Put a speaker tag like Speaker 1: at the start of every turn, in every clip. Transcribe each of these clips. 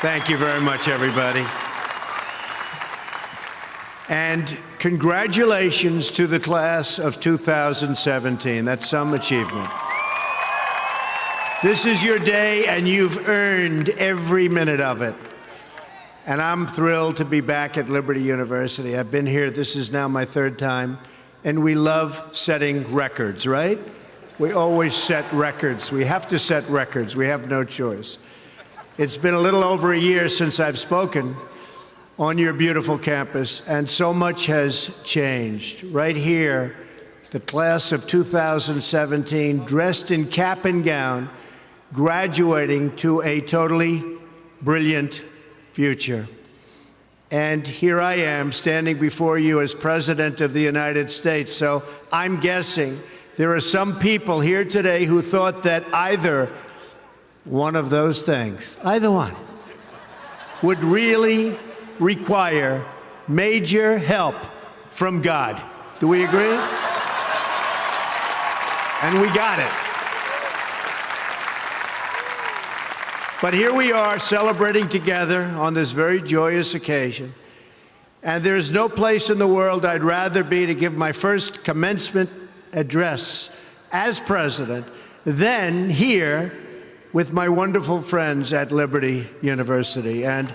Speaker 1: Thank you very much, everybody. And congratulations to the class of 2017. That's some achievement. This is your day, and you've earned every minute of it. And I'm thrilled to be back at Liberty University. I've been here, this is now my third time, and we love setting records, right? We always set records. We have to set records. We have no choice. It's been a little over a year since I've spoken on your beautiful campus, and so much has changed. Right here, the class of 2017, dressed in cap and gown, graduating to a totally brilliant future. And here I am, standing before you as President of the United States. So I'm guessing there are some people here today who thought that either one of those things, either one, would really require major help from God. Do we agree? And we got it. But here we are celebrating together on this very joyous occasion. And there's no place in the world I'd rather be to give my first commencement address as president than here with my wonderful friends at Liberty University. And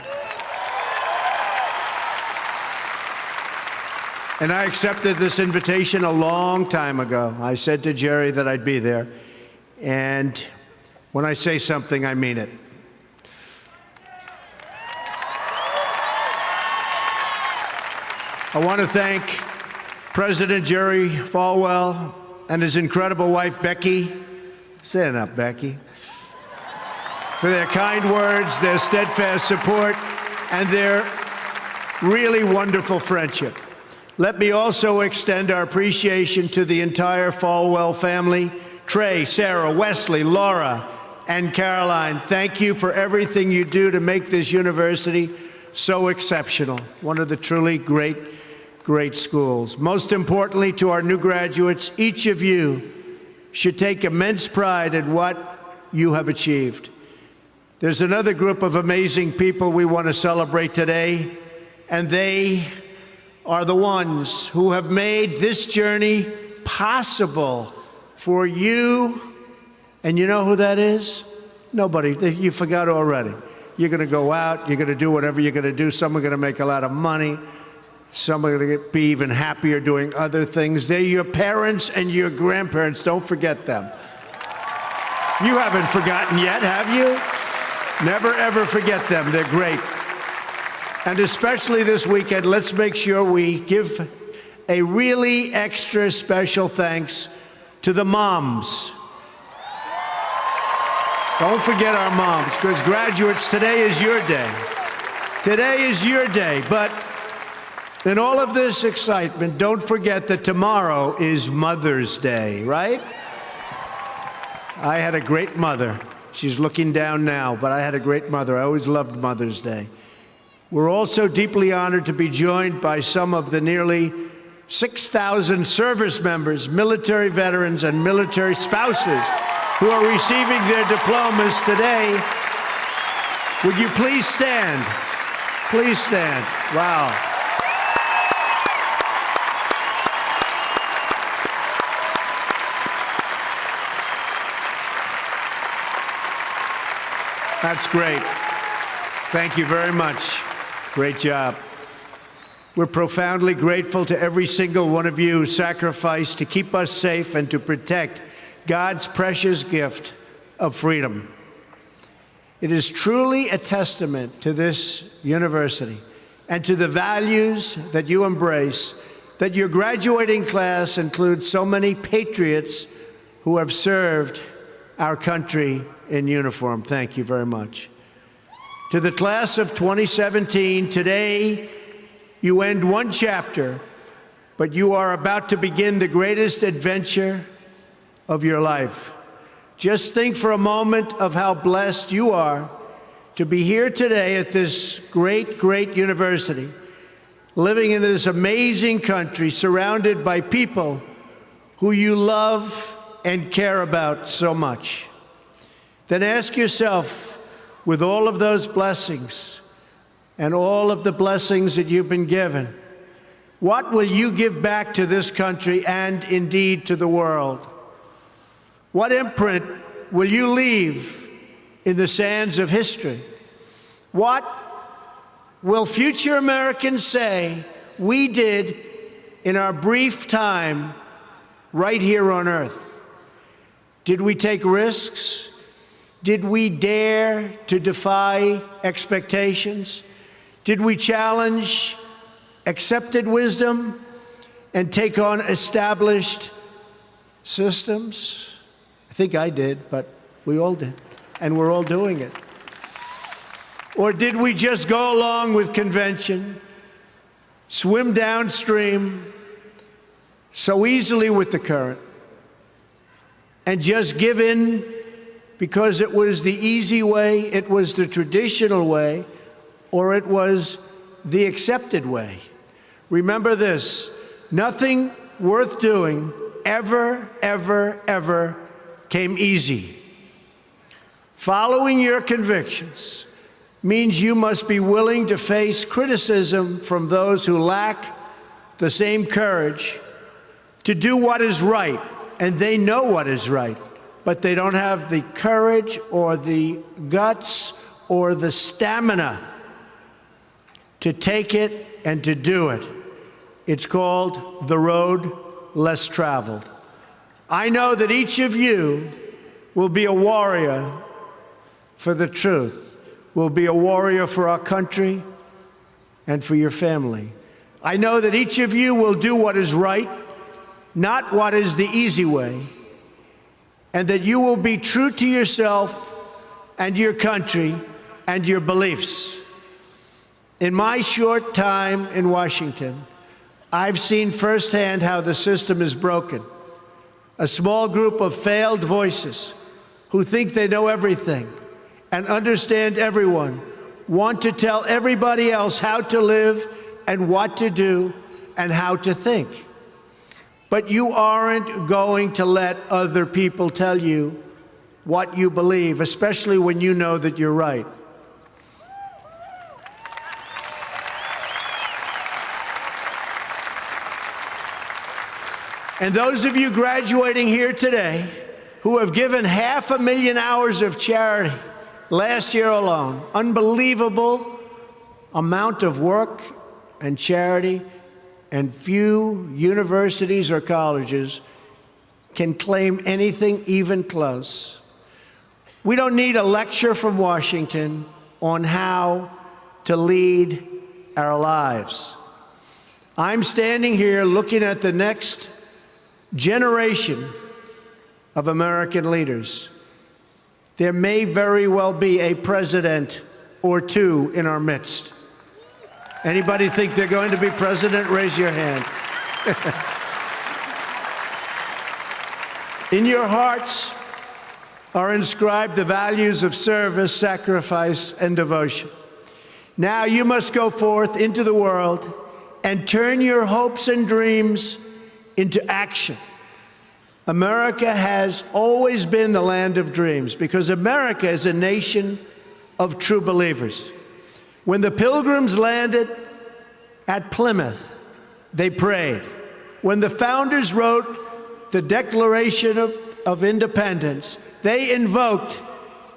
Speaker 1: I accepted this invitation a long time ago. I said to Jerry that I'd be there. And when I say something, I mean it. I want to thank President Jerry Falwell and his incredible wife, Becky. Stand up, Becky. For their kind words, their steadfast support, and their really wonderful friendship. Let me also extend our appreciation to the entire Falwell family, Trey, Sarah, Wesley, Laura, and Caroline. Thank you for everything you do to make this university so exceptional. One of the truly great schools. Most importantly, to our new graduates, each of you should take immense pride in what you have achieved. There's another group of amazing people we want to celebrate today, and they are the ones who have made this journey possible for you. And you know who that is? Nobody. You forgot already. You're going to go out, you're going to do whatever you're going to do. Some are going to make a lot of money. Some are going to be even happier doing other things. They're your parents and your grandparents. Don't forget them. You haven't forgotten yet, have you? Never, ever forget them. They're great. And especially this weekend, let's make sure we give a really extra special thanks to the moms. Don't forget our moms, because graduates, today is your day. Today is your day. But in all of this excitement, don't forget that tomorrow is Mother's Day, right? I had a great mother. She's looking down now, but I had a great mother. I always loved Mother's Day. We're also deeply honored to be joined by some of the nearly 6,000 service members, military veterans, and military spouses who are receiving their diplomas today. Would you please stand? Please stand. Wow. That's great. Thank you very much. Great job. We're profoundly grateful to every single one of you who sacrificed to keep us safe and to protect God's precious gift of freedom. It is truly a testament to this university and to the values that you embrace that your graduating class includes so many patriots who have served our country in uniform. Thank you very much. To the class of 2017, today you end one chapter, but you are about to begin the greatest adventure of your life. Just think for a moment of how blessed you are to be here today at this great university, living in this amazing country, surrounded by people who you love and care about so much. Then ask yourself, with all of those blessings and all of the blessings that you've been given, what will you give back to this country and indeed to the world? What imprint will you leave in the sands of history? What will future Americans say we did in our brief time right here on earth? Did we take risks? Did we dare to defy expectations? Did we challenge accepted wisdom and take on established systems? I think I did, but we all did, and we're all doing it. Or did we just go along with convention, swim downstream so easily with the current, and just give in because it was the easy way, it was the traditional way, or it was the accepted way? Remember this: nothing worth doing ever, ever, ever came easy. Following your convictions means you must be willing to face criticism from those who lack the same courage to do what is right, and they know what is right, but they don't have the courage or the guts or the stamina to take it and to do it. It's called the road less traveled. I know that each of you will be a warrior for the truth, will be a warrior for our country and for your family. I know that each of you will do what is right, not what is the easy way, and that you will be true to yourself and your country and your beliefs. In my short time in Washington, I've seen firsthand how the system is broken. A small group of failed voices who think they know everything and understand everyone want to tell everybody else how to live and what to do and how to think. But you aren't going to let other people tell you what you believe, especially when you know that you're right. And those of you graduating here today who have given 500,000 hours of charity last year alone, unbelievable amount of work and charity, and few universities or colleges can claim anything even close. We don't need a lecture from Washington on how to lead our lives. I'm standing here looking at the next generation of American leaders. There may very well be a president or two in our midst. Anybody think they're going to be president? Raise your hand. In your hearts are inscribed the values of service, sacrifice, and devotion. Now you must go forth into the world and turn your hopes and dreams into action. America has always been the land of dreams because America is a nation of true believers. When the Pilgrims landed at Plymouth, they prayed. When the founders wrote the Declaration of Independence, they invoked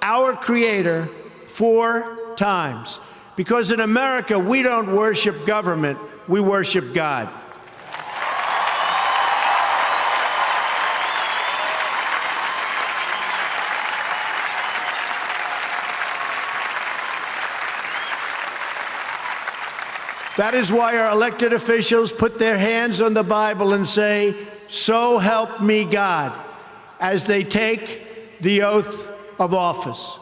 Speaker 1: our Creator 4 times. Because in America, we don't worship government, we worship God. That is why our elected officials put their hands on the Bible and say, "So help me God," as they take the oath of office.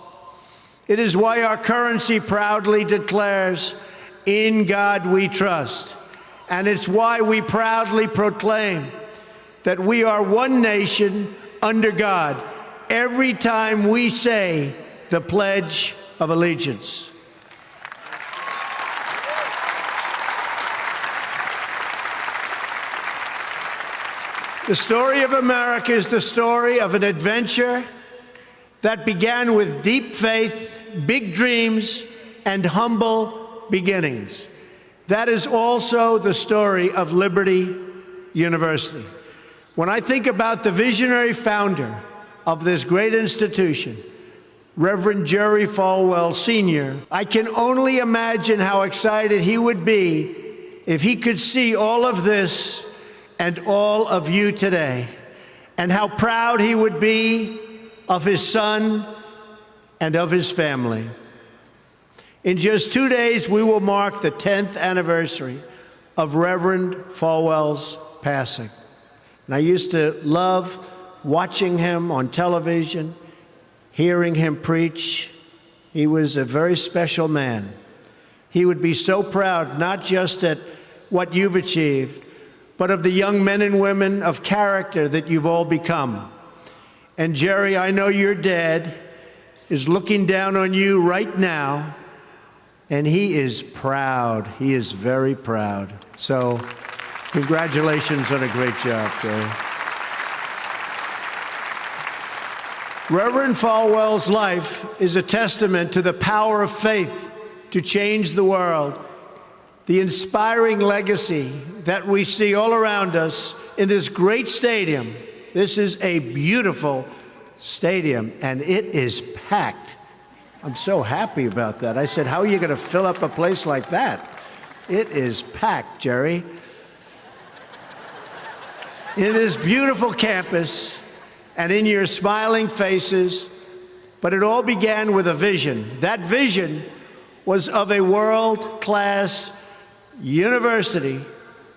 Speaker 1: It is why our currency proudly declares, "In God we trust." And it's why we proudly proclaim that we are one nation under God every time we say the Pledge of Allegiance. The story of America is the story of an adventure that began with deep faith big dreams and humble beginnings. That is also the story of Liberty University. When I think about the visionary founder of this great institution, Reverend Jerry Falwell Sr., I can only imagine how excited he would be if he could see all of this and all of you today, and how proud he would be of his son and of his family. In just 2 days, we will mark the 10th anniversary of Reverend Falwell's passing. And I used to love watching him on television, hearing him preach. He was a very special man. He would be so proud, not just at what you've achieved, but of the young men and women of character that you've all become. And Jerry, I know your dad is looking down on you right now, and he is proud. He is very proud. So congratulations on a great job, Jerry. Reverend Falwell's life is a testament to the power of faith to change the world, the inspiring legacy that we see all around us in this great stadium. This is a beautiful stadium, and it is packed. I'm so happy about that. I said, how are you going to fill up a place like that? It is packed, Jerry. In this beautiful campus, and in your smiling faces, but it all began with a vision. That vision was of a world-class university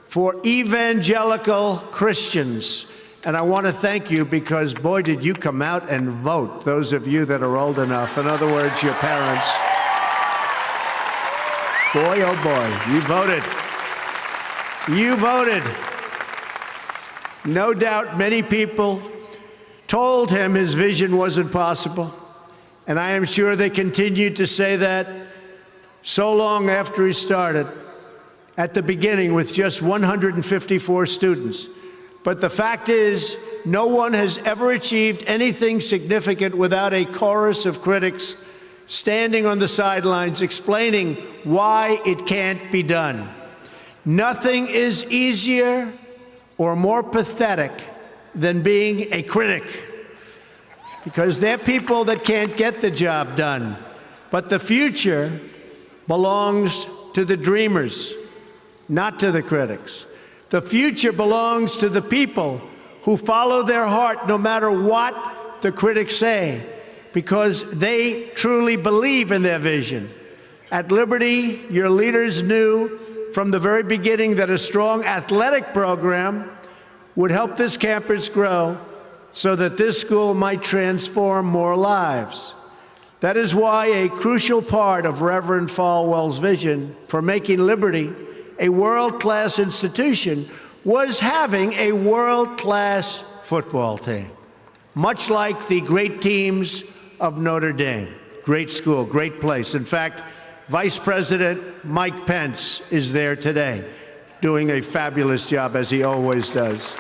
Speaker 1: for evangelical Christians. And I want to thank you because, boy, did you come out and vote, those of you that are old enough. In other words, your parents. Boy, oh boy, you voted. You voted. No doubt many people told him his vision wasn't possible, and I am sure they continued to say that so long after he started, at the beginning with just 154 students. But the fact is, no one has ever achieved anything significant without a chorus of critics standing on the sidelines explaining why it can't be done. Nothing is easier or more pathetic than being a critic, because they're people that can't get the job done. But the future belongs to the dreamers, not to the critics. The future belongs to the people who follow their heart no matter what the critics say, because they truly believe in their vision. At Liberty, your leaders knew from the very beginning that a strong athletic program would help this campus grow so that this school might transform more lives. That is why a crucial part of Reverend Falwell's vision for making Liberty a world-class institution was having a world-class football team, much like the great teams of Notre Dame. Great school, great place. In fact, Vice President Mike Pence is there today, doing a fabulous job, as he always does.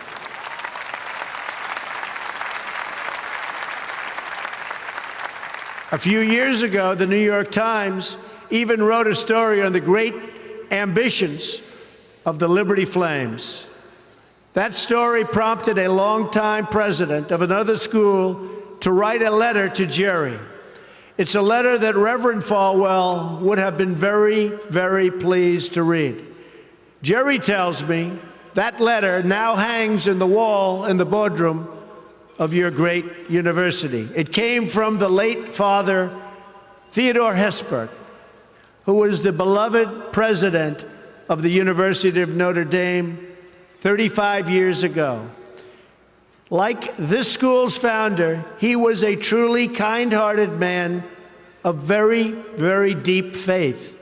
Speaker 1: A few years ago, the New York Times even wrote a story on the great ambitions of the Liberty Flames. That story prompted a longtime president of another school to write a letter to Jerry. It's a letter that Reverend Falwell would have been very, very pleased to read. Jerry tells me that letter now hangs in the wall in the boardroom of your great university. It came from the late Father Theodore Hesper, who was the beloved president of the University of Notre Dame 35 years ago. Like this school's founder, he was a truly kind-hearted man of very, very deep faith.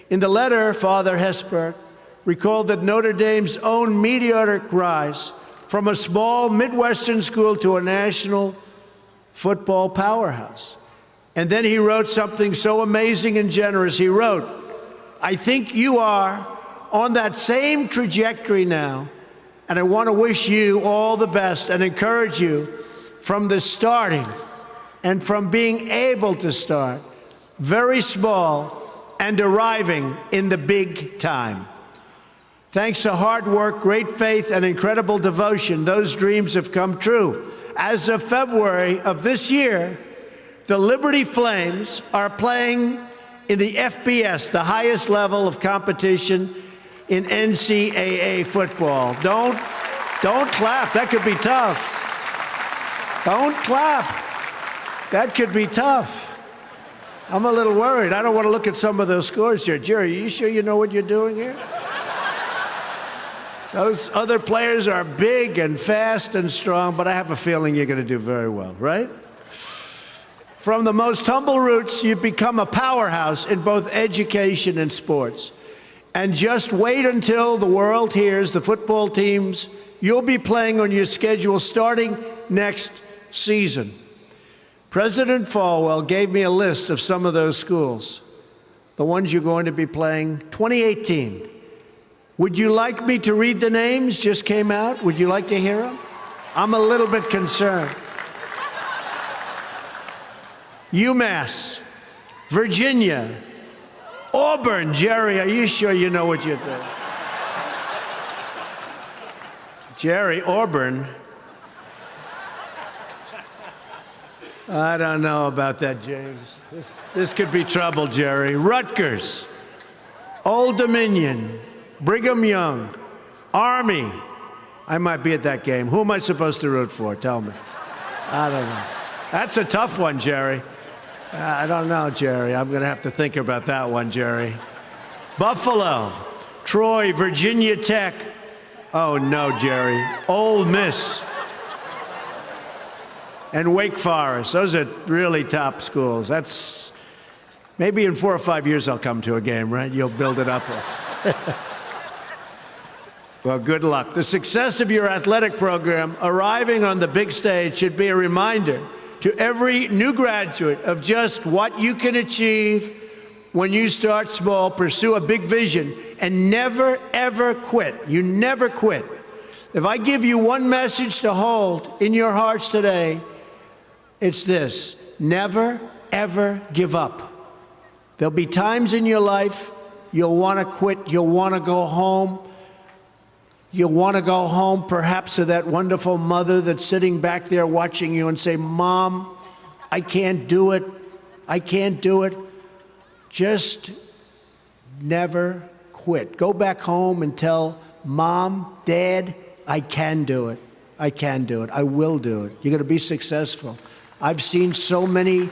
Speaker 1: In the letter, Father Hesper recalled that Notre Dame's own meteoric rise from a small Midwestern school to a national football powerhouse. And then he wrote something so amazing and generous. He wrote, "I think you are on that same trajectory now, and I want to wish you all the best and encourage you from the starting and from being able to start. very small, and arriving in the big time. Thanks to hard work, great faith, and incredible devotion, those dreams have come true. As of February of this year, the Liberty Flames are playing in the FBS, the highest level of competition in NCAA football. Don't clap. That could be tough. Don't clap. That could be tough. I'm a little worried. I don't want to look at some of those scores here. Jerry, are you sure you know what you're doing here? Those other players are big and fast and strong, but I have a feeling you're going to do very well, right? From the most humble roots, you've become a powerhouse in both education and sports. And just wait until the world hears the football teams you'll be playing on your schedule starting next season. President Falwell gave me a list of some of those schools, the ones you're going to be playing 2018. Would you like me to read the names? Just came out. Would you like to hear them? I'm a little bit concerned. UMass, Virginia, Auburn. Jerry, are you sure you know what you're doing? Jerry, Auburn. I don't know about that, James. This could be trouble, Jerry. Rutgers, Old Dominion, Brigham Young, Army. I might be at that game. Who am I supposed to root for? Tell me. I don't know. That's a tough one, Jerry. I don't know, Jerry. I'm going to have to think about that one, Jerry. Buffalo, Troy, Virginia Tech. Oh, no, Jerry. Ole Miss. And Wake Forest. Those are really top schools. That's maybe in 4 or 5 years I'll come to a game, right? You'll build it up. Well, good luck. The success of your athletic program arriving on the big stage should be a reminder to every new graduate of just what you can achieve when you start small, pursue a big vision, and never, ever quit. You never quit. If I give you one message to hold in your hearts today, it's this: never, ever give up. There'll be times in your life you'll want to quit, you'll want to go home. You'll want to go home perhaps to that wonderful mother that's sitting back there watching you and say, Mom, I can't do it. I can't do it. Just never quit. Go back home and tell Mom, Dad, I can do it. I can do it. I will do it. You're going to be successful. I've seen so many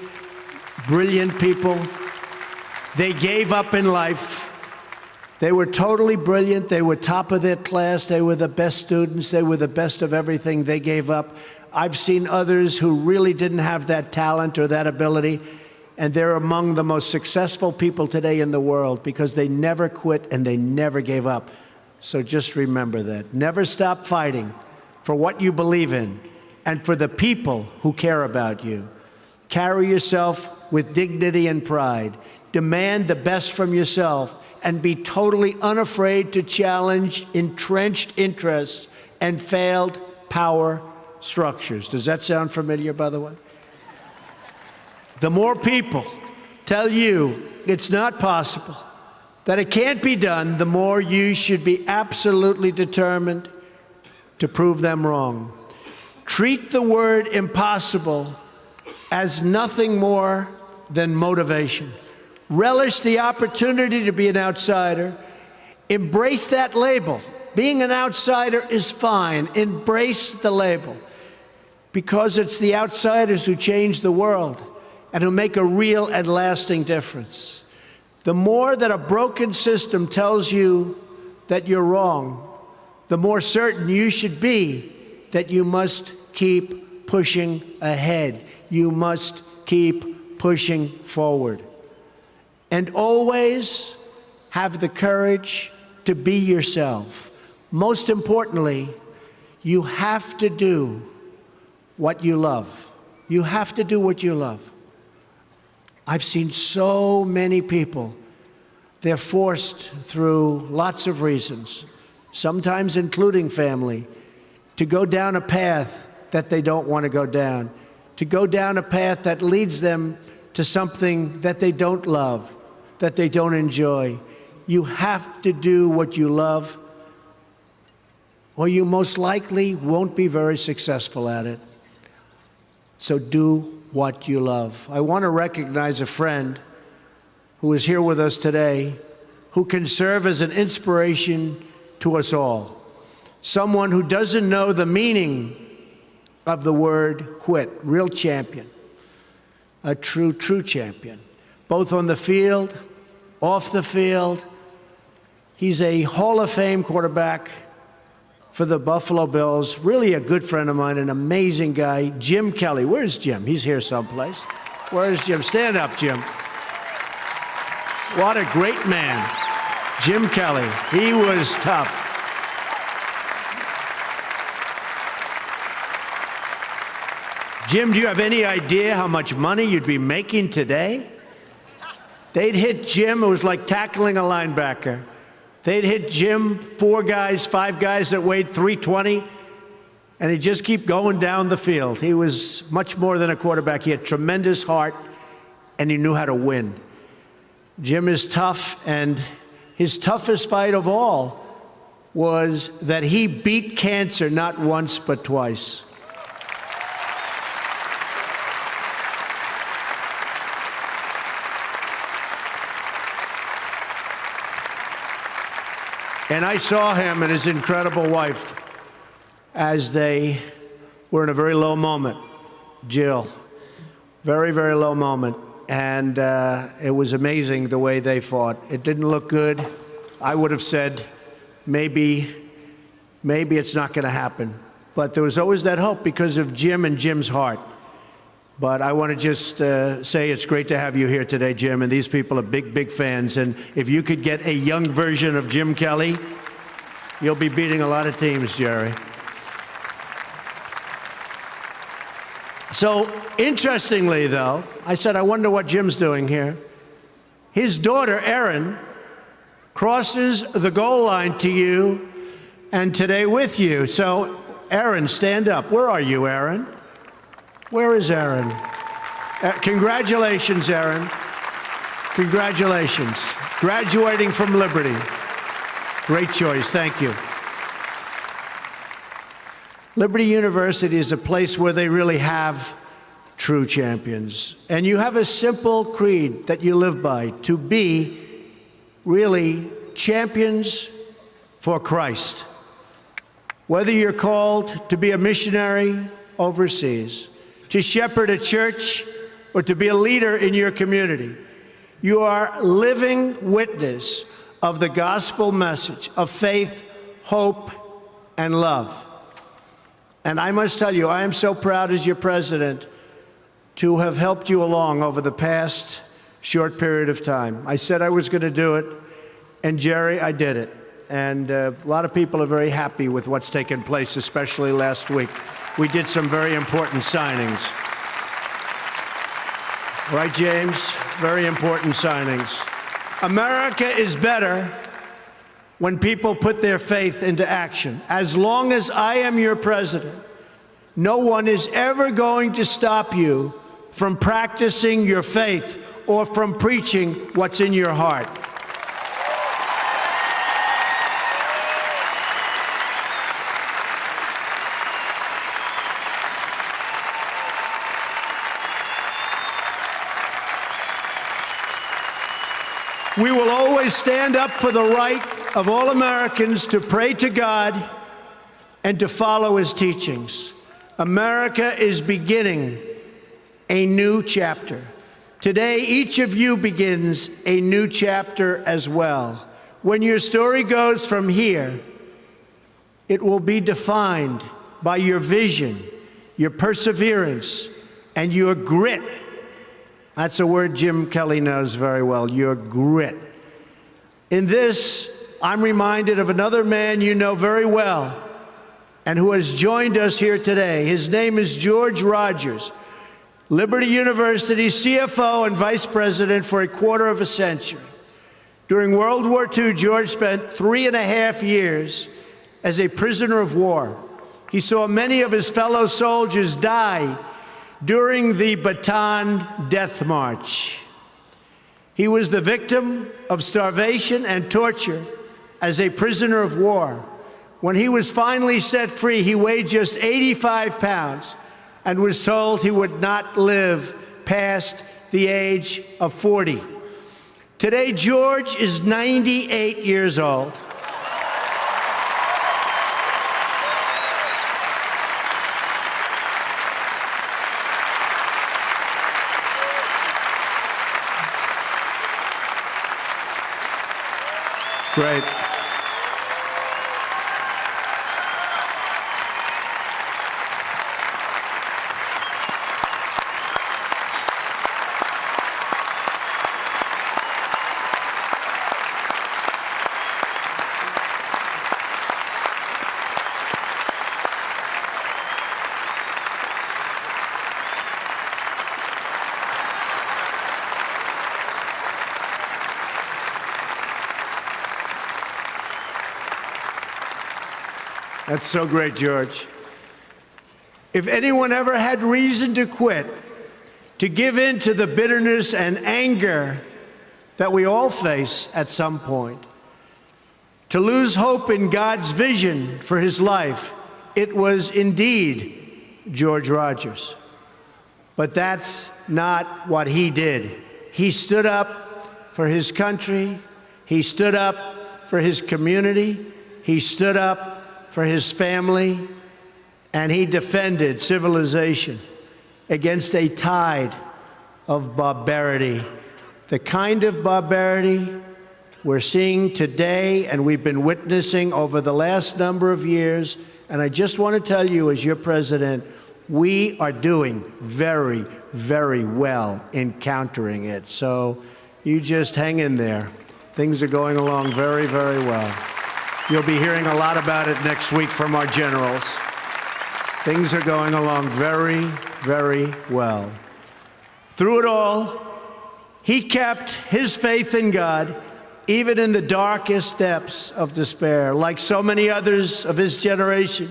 Speaker 1: brilliant people. They gave up in life. They were totally brilliant. They were top of their class. They were the best students. They were the best of everything. They gave up. I've seen others who really didn't have that talent or that ability, and they're among the most successful people today in the world because they never quit and they never gave up. So just remember that. Never stop fighting for what you believe in and for the people who care about you. Carry yourself with dignity and pride. Demand the best from yourself, and be totally unafraid to challenge entrenched interests and failed power structures. Does that sound familiar, by the way? The more people tell you it's not possible, that it can't be done, the more you should be absolutely determined to prove them wrong. Treat the word impossible as nothing more than motivation. Relish the opportunity to be an outsider. Embrace that label. Being an outsider is fine. Embrace the label, because it's the outsiders who change the world and who make a real and lasting difference. The more that a broken system tells you that you're wrong, the more certain you should be that you must keep pushing ahead. You must keep pushing forward. And always have the courage to be yourself. Most importantly, you have to do what you love. You have to do what you love. I've seen so many people, they're forced through lots of reasons, sometimes including family, to go down a path that they don't want to go down, to go down a path that leads them to something that they don't love, that they don't enjoy. You have to do what you love, or you most likely won't be very successful at it. So do what you love. I want to recognize a friend who is here with us today, who can serve as an inspiration to us all. Someone who doesn't know the meaning of the word quit. Real champion. A true champion. Both on the field, off the field. He's a Hall of Fame quarterback for the Buffalo Bills. Really a good friend of mine, an amazing guy. Jim Kelly. Where's Jim? He's here someplace. Where's Jim? Stand up, Jim. What a great man. Jim Kelly. He was tough. Jim, do you have any idea how much money you'd be making today? They'd hit Jim, it was like tackling a linebacker. They'd hit Jim, 4 guys, 5 guys that weighed 320, and he'd just keep going down the field. He was much more than a quarterback. He had tremendous heart, and he knew how to win. Jim is tough, and his toughest fight of all was that he beat cancer not once but twice. And I saw him and his incredible wife as they were in a very low moment. Jill, very, very low moment. And it was amazing the way they fought. It didn't look good. I would have said, maybe it's not going to happen. But there was always that hope because of Jim and Jim's heart. But I want to just say it's great to have you here today, Jim, and these people are big, big fans. And if you could get a young version of Jim Kelly, you'll be beating a lot of teams, Jerry. So, interestingly, though, I said, I wonder what Jim's doing here. His daughter, Erin, crosses the goal line to you and today with you. So, Erin, stand up. Where are you, Erin? Where is Erin? Congratulations, Erin. Congratulations. Graduating from Liberty. Great choice. Thank you. Liberty University is a place where they really have true champions. And you have a simple creed that you live by, to be really champions for Christ. Whether you're called to be a missionary overseas, to shepherd a church, or to be a leader in your community, you are living witness of the gospel message of faith, hope, and love. And I must tell you, I am so proud as your president to have helped you along over the past short period of time. I said I was going to do it, and Jerry, I did it. And a lot of people are very happy with what's taken place, especially last week. We did some very important signings. Right, James? Very important signings. America is better when people put their faith into action. As long as I am your president, no one is ever going to stop you from practicing your faith or from preaching what's in your heart. We will always stand up for the right of all Americans to pray to God and to follow his teachings. America is beginning a new chapter. Today, each of you begins a new chapter as well. When your story goes from here, it will be defined by your vision, your perseverance, and your grit. That's a word Jim Kelly knows very well, your grit. In this, I'm reminded of another man you know very well and who has joined us here today. His name is George Rogers, Liberty University CFO and Vice President for a quarter of a century. During World War II, George spent 3.5 years as a prisoner of war. He saw many of his fellow soldiers die during the Bataan Death March. He was the victim of starvation and torture as a prisoner of war. When he was finally set free, he weighed just 85 pounds and was told he would not live past the age of 40. Today, George is 98 years old. Great. That's so great, George. If anyone ever had reason to quit, to give in to the bitterness and anger that we all face at some point, to lose hope in God's vision for his life, it was indeed George Rogers. But that's not what he did. He stood up for his country. He stood up for his community. He stood up for his family, and he defended civilization against a tide of barbarity, the kind of barbarity we're seeing today and we've been witnessing over the last number of years. And I just want to tell you, as your president, we are doing very, very well in countering it. So you just hang in there. Things are going along very, very well. You'll be hearing a lot about it next week from our generals. Things are going along very, very well. Through it all, he kept his faith in God, even in the darkest depths of despair. Like so many others of his generation,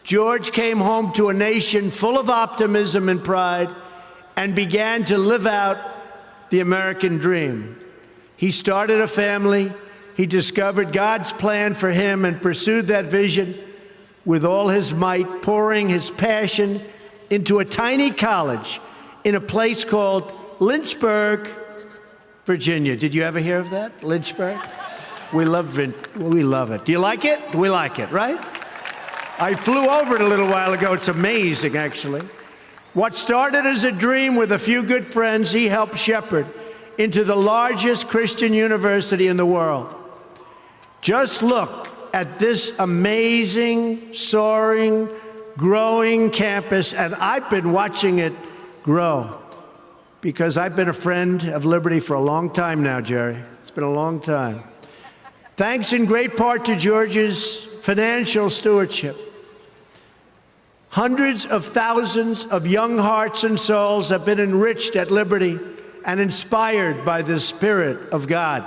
Speaker 1: George came home to a nation full of optimism and pride and began to live out the American dream. He started a family. He discovered God's plan for him and pursued that vision with all his might, pouring his passion into a tiny college in a place called Lynchburg, Virginia. Did you ever hear of that? Lynchburg? We love it. Do you like it? We like it, right? I flew over it a little while ago. It's amazing, actually. What started as a dream with a few good friends, he helped shepherd into the largest Christian university in the world. Just look at this amazing, soaring, growing campus, and I've been watching it grow because I've been a friend of Liberty for a long time now, Jerry. It's been a long time. Thanks in great part to George's financial stewardship. Hundreds of thousands of young hearts and souls have been enriched at Liberty and inspired by the Spirit of God.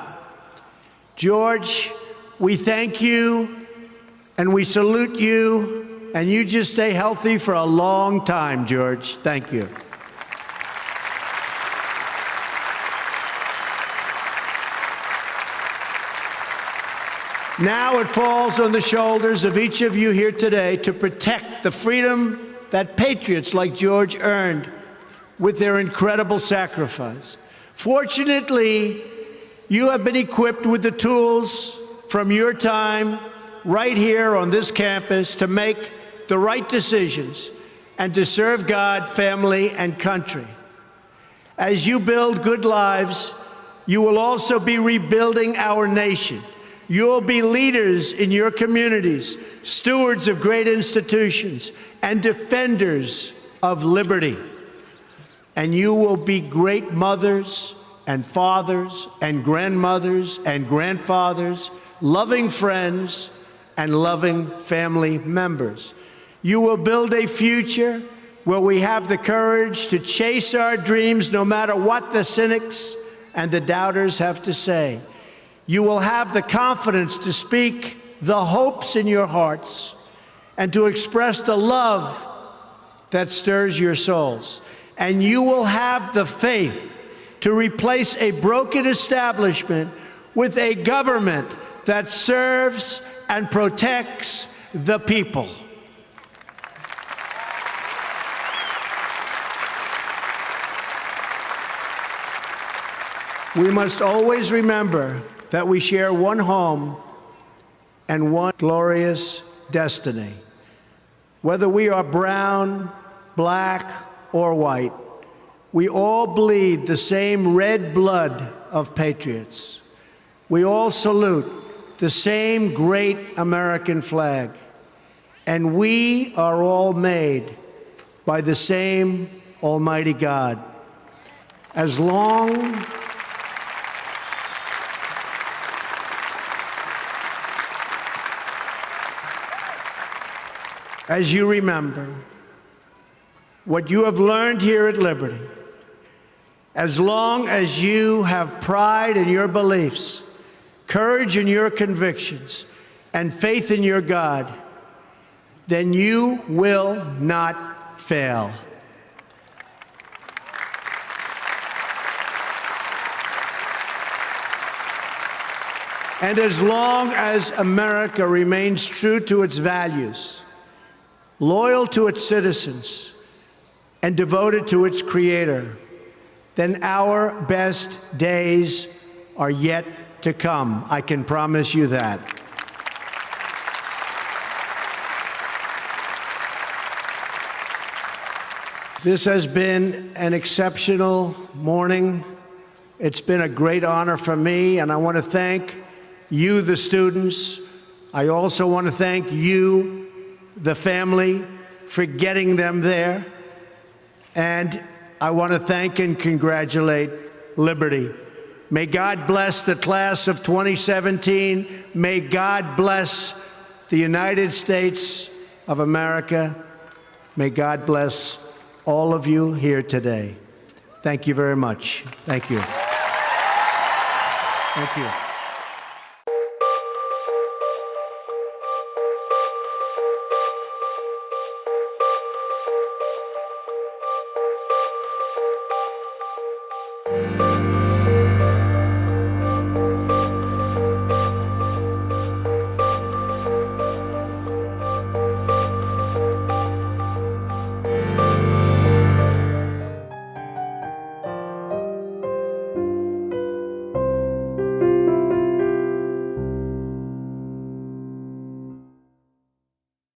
Speaker 1: George, we thank you and we salute you, and you just stay healthy for a long time, George. Thank you. Now it falls on the shoulders of each of you here today to protect the freedom that patriots like George earned with their incredible sacrifice. Fortunately, you have been equipped with the tools from your time right here on this campus to make the right decisions and to serve God, family, and country. As you build good lives, you will also be rebuilding our nation. You'll be leaders in your communities, stewards of great institutions, and defenders of liberty. And you will be great mothers and fathers and grandmothers and grandfathers, loving friends and loving family members. You will build a future where we have the courage to chase our dreams no matter what the cynics and the doubters have to say. You will have the confidence to speak the hopes in your hearts and to express the love that stirs your souls. and you will have the faith to replace a broken establishment with a government that serves and protects the people. We must always remember that we share one home and one glorious destiny. Whether we are brown, black, or white, we all bleed the same red blood of patriots. We all salute the same great American flag, and we are all made by the same Almighty God. As long as you remember what you have learned here at Liberty, as long as you have pride in your beliefs, courage in your convictions, and faith in your God, then you will not fail. And as long as America remains true to its values, loyal to its citizens, and devoted to its Creator, then our best days are yet to come. I can promise you that. This has been an exceptional morning. It's been a great honor for me, and I want to thank you, the students. I also want to thank you, the family, for getting them there. And I want to thank and congratulate Liberty. May God bless the class of 2017. May God bless the United States of America. May God bless all of you here today. Thank you very much. Thank you. Thank you.